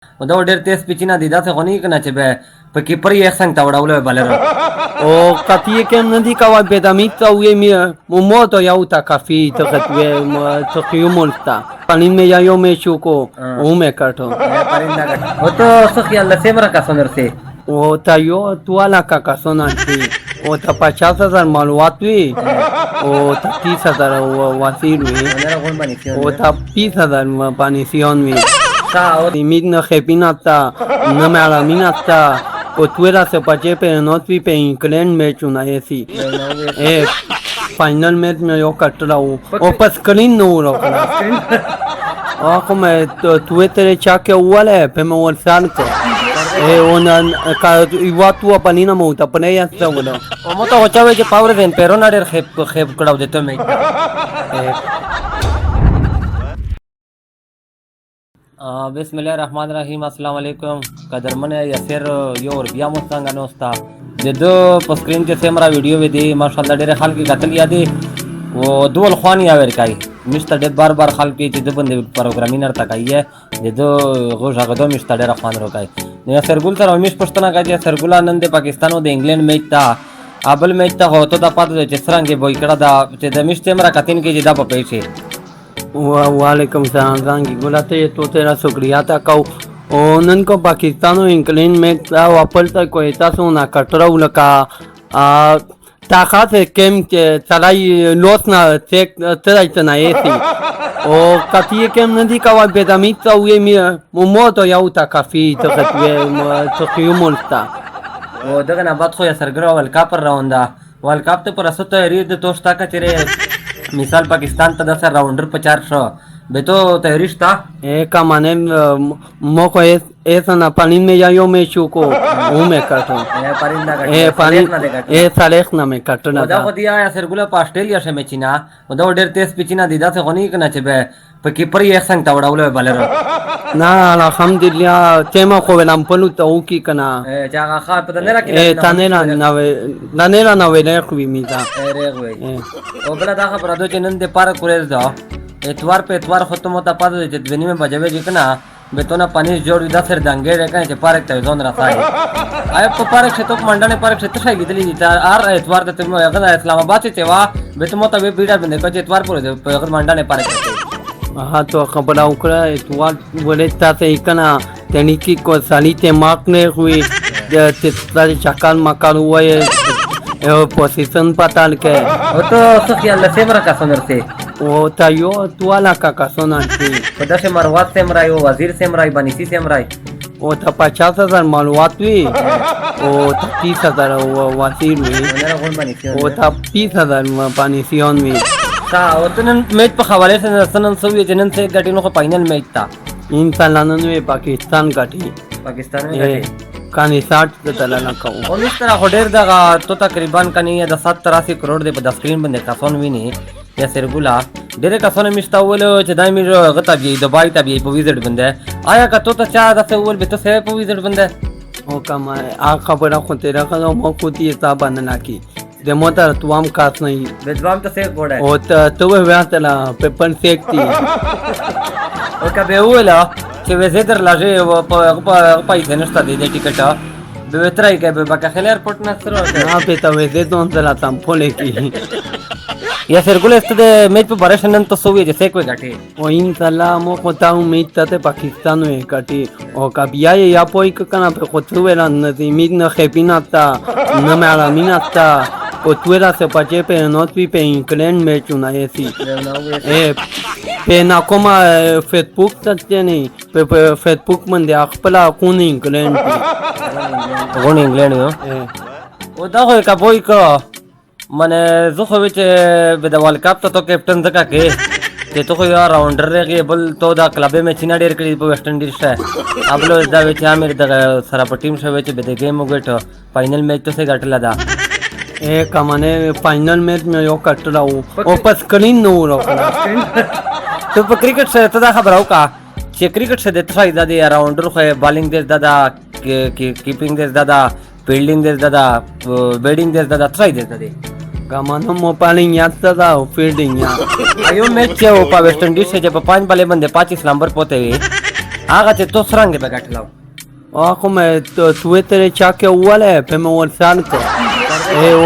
دا ډېر تیز پیچینه دي داسې خو نه وي که نه چې بیا په کیپر یې څنګ ته وړولی وی بالر O katie kem nadi kawa bedamita uye mi moto ya uta kafi takatwe takiyo molta panin me ya yo me chuko o me kato پرنده ګټ او ته څه خیال له سیمره کسان ورسې o ta yo tu ala kakasona ti o ta 50,000 maluat wi o ta 30,000 wasir wi نه غون باندې o ta 20,000 panision wi ښه او timid na jepinata na me alaminata o tu era se pache pero no tvi pe inclen me chuna esi final match में यो कट रहा हूँ और पर स्क्रीन न हो रहा आँखों में तो तुए तेरे चाके हुआ ले पे मैं वो साल को वो ना का युवा तू अपनी ना मोटा अपने यहाँ से बोलो او مو ته وچاوي چې پاور دین پیرونه ډېر خیب کړاو دې ته مې بسم الله الرحمن الرحیم السلام علیکم قدرمن یاسر یو ور بیا مو څنګه نوستا د دو په سکرین کې سیمرا ویډیو وی دی ماشاءالله ډېر خلک قتل یادي او دول خواني اور کای مشته ډېر بار بار خلک چې د بند پروګرامینر تکایه د دو غوښه غدو مشته ډېر خوان روکای نو سرګول تر همیش پښتنه کوي سرګول نن د پاکستان او د انګلند میچ تا ابل میچ ته هوته د پاتې چې څنګه بوي کړه دا چې د مشته سیمرا کتین کې جدا په پیسې वालेकुम सलाम सांगी बोलाते तो तेरा शुक्रिया था कहो ओनन को पाकिस्तान और इंग्लैंड में क्या वापरता कोई ऐसा सोना कटरा उलका ताकत है केम के चलाई लोस ना चेक चलाई तना ऐसी ओ कतिये केम नदी का वाल बेदामी तो ये मो तो या उता काफी तो कतवे तो क्यों मोलता او دغه نه بعد خو یا سرګرا ول کاپ راوندا ول کاپ ته پر استه ریډ توستا کا چیرې مثال پاکستان ته 10 راوندر 50 شو به تو تحریش تا का माने मोको ऐसा ना पानी में या यो में चुको वो में काटो یا پرنده ګټ पानी सालेख ना में काटना دا خو دی یا سرګولا په استرالیا شمه چینا او دا ډېر تیز پیچینه دي داسې خو نه وي که نه چې بیا په کیپر یې څنګ ته وړولی وی بالر ना alhamdulillah tema ko velam polu to ki kana چې هغه ښه په نه راکې tanera na vele ku mi da ریغ وی او بل دا خبره ده چې نن د پارک کورز دا اتوار په اتوار ختم ہوتا پاتې چې دنی میں بجوي چې کنه به تو نه پانی جوړ ودا سر دنګې راکې چې پارک ته ځون راځي آیا په پارک ته تو منډانه پارک ته څه کېدلی دي ار اتوار ته مو هغه اسلام آباد ته وا به تو مو ته بیډا باندې کوي اتوار پورې په هغه منډانه پارک हाँ तो खबर उकरा اتوار बोले ताते इकना तनी की को साली ते मार्क ने हुई ते चक्कर मकर हुआ ये पोजीशन पताल के او ته څه خیال له سیمرا کا سنرته वो तायो तुआला का सोना थी په داسې مروات سیمرای او وزیر سیمرای بنیسی سیمرای वो था 50,000 मालूमात हुई वो था 30,000 वासीर हुई نه غون باندې वो था 30,000 पानीसियन हुई ښه او ته نن میچ په حواله سره سنن سوې چې نن څه ګټي نو فائنل میچ تا इन सालानों में पाकिस्तान का थी پاکستان میں ګټي कहानी 60 से तलाना का او اس طرح هډیر دغه تو تقریبا کني د 87 کروڑ د په سکرین باندې کافون ویني یا سرګولا ډېر کافون مشتا ول چې دایمي غتا بي دبای ته بي په ویزټ باندې آیا که تو ته چا د څه ول به ته سه په ویزټ باندې او کما आ खबर को तेरा का मो को ती ता बनना की de motor tuam कास नहीं بدوام ته څه ګوډه او تو واتلا पेपर सेक्टी او کبه ولا چې وزیدر لاجه په پیسې نشته د ټیکټ به وترای کې به بکا خل ایرپورټ نه سره ना पे तो वैसे तो चला तम फोले की یا سرګول است د میچ په بارش نن ته سوې چې څه کوي ګټي o in sala mo ko ta umid tate pakistan में काटी o kabia ya poi kana pe ko tu era nazimid na khepinata na malaminata o tu era se pache pero no tvi pe inclen me chuna esi पे ना coma Facebook तने पे फेसबुक मंदे अखपला कोन इंग्लैंड غون انګلند یو او دا خو کا بوي کو معنی زه خو چې به د ورلد کپ ته کیپټن ځکه کې چې ته خو یا راونډر رغي بل تو دا کلب میں چینا ډیر کړی په ویسټ انډیز شه ابلو دا چې امیر د سره په ټیم شوی چې به د گیم وګټو فائنل میچ ته ګټل دا ए कमाने final match में यो कट रहा हूँ ओ पर स्क्रीन न हो रहा ته په کرکټ سره ته دا خبر او کا چې کرکټ سره د تفای د راونډر خو بالینګ دې دادا کیپینګ دې دادا فیلډینګ دې دادا بیټینګ دې دادا تفای دې دادا कमानो मोपालिंग याद था फील्डिंग या आयो मैच છે ઓ પા વેસ્ટ ઇન્ડિઝ છે જે 5 બાલે બંદે 25 નંબર પોતે هغه ته تو سرنګ به ګټلو Ako me tuetere chake uale pe me wolsanko.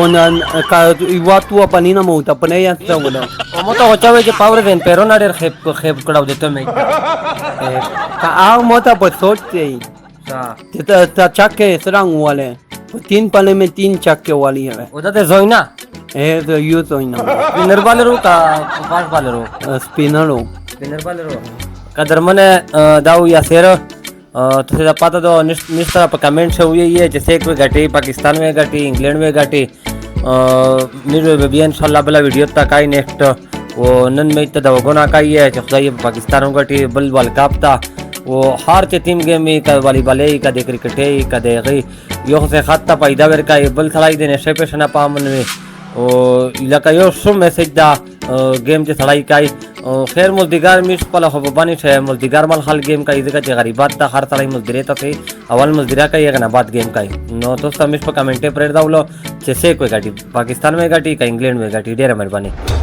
Ona ka iwatu panina mo tapane ya tawala. او مو ته وچاوي چې پاور دین پیرونه ډېر خېب کړو دته مې Ka a mota por sorte. Ta chake serang uale. Tin pale me tin chake wali hai. او ته زوینا The youth oina. Spinner बालरो का फास्ट बालरो Spinaro. Spinner बालरो قدرمنه داو یاسر ته دا پاته دو نشته په کمنټ شو یې چې څوک وی غټي پاکستان में غټي انګلند में غټي نیرو به ان شاء الله بل ویډیو تا کای نیکسٹ و نن مې ته دا وګونه کای چې خدای په پاکستان غټي بل ول کاپ تا و هر چې ټیم گیم می کا والی بالې کا د کرکټي کا دغه یو څه خطه پیدا ورکای بل ثړای دې نشه پښنه پامنوي او لکه یو شو میسج دا گیم چې ثړای کای خیر مزدگار میش په خو باندې شه مزدگار مال حل گیم کای دغه چې غریبات ته هر ثړای مزدری ته اول مزدرا کای غنه بعد گیم کای نو تو سمیش په کمنټ پر داولو چې څه کوي غټي پاکستان में غټي کا انګلند में غټي ډیره مهرباني